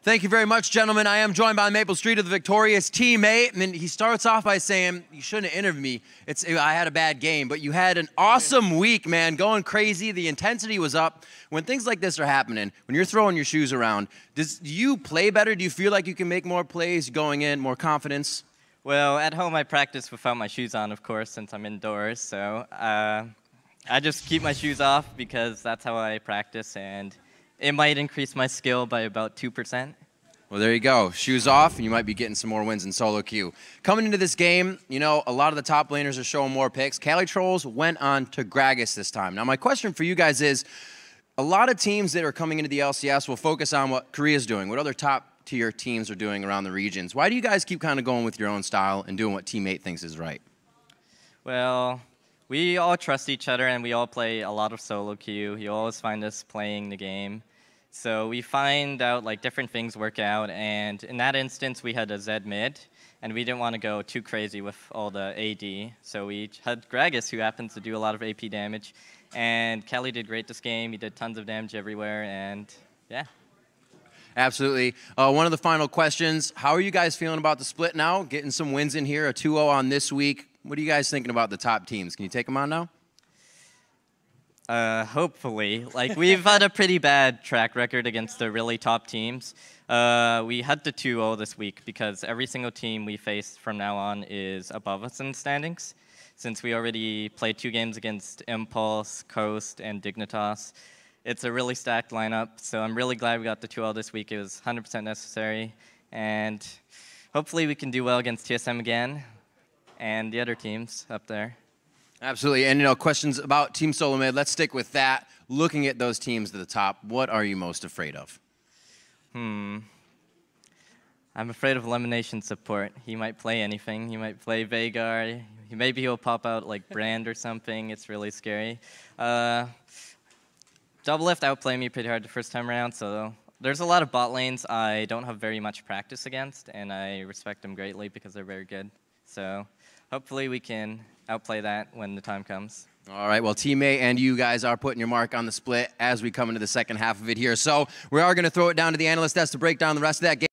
Thank you very much, gentlemen. I am joined by Maple Street of the victorious teammate. And he starts off by saying, you shouldn't have interviewed me. I had a bad game, but you had an awesome week, man, going crazy. The intensity was up. When things like this are happening, when you're throwing your shoes around, do you play better? Do you feel like you can make more plays going in, more confidence? Well, at home I practice without my shoes on, of course, since I'm indoors. So I just keep my shoes off because that's how I practice, and it might increase my skill by about 2%. Well, there you go. Shoes off, and you might be getting some more wins in solo queue. Coming into this game, you know, a lot of the top laners are showing more picks. Cali Trolls went on to Gragas this time. Now, my question for you guys is, a lot of teams that are coming into the LCS will focus on what Korea's doing, what other top-tier teams are doing around the regions. Why do you guys keep kind of going with your own style and doing what teammate thinks is right? Well, we all trust each other, and we all play a lot of solo queue. You always find us playing the game. So we find out like different things work out, and in that instance we had a Zed mid, and we didn't want to go too crazy with all the AD. So we had Gragas, who happens to do a lot of AP damage, and Kelly did great this game. He did tons of damage everywhere, and yeah. Absolutely. One of the final questions, how are you guys feeling about the split now? Getting some wins in here, a 2-0 on this week. What are you guys thinking about the top teams? Can you take them on now? Hopefully. Like, we've had a pretty bad track record against the really top teams. We had the 2-0 this week because every single team we face from now on is above us in the standings. Since we already played 2 games against Impulse, Coast, and Dignitas, it's a really stacked lineup. So I'm really glad we got the 2-0 this week. It was 100% necessary. And hopefully we can do well against TSM again and the other teams up there. Absolutely, and you know, questions about Team Solo Mid, let's stick with that. Looking at those teams at the top, what are you most afraid of? I'm afraid of Elimination Support. He might play anything. He might play Veigar. Maybe he'll pop out like Brand or something. It's really scary. Doublelift outplayed me pretty hard the first time around, so there's a lot of bot lanes I don't have very much practice against, and I respect them greatly because they're very good. So hopefully we can outplay that when the time comes. All right, well, teammate and you guys are putting your mark on the split as we come into the second half of it here. So we are going to throw it down to the analyst desk to break down the rest of that game.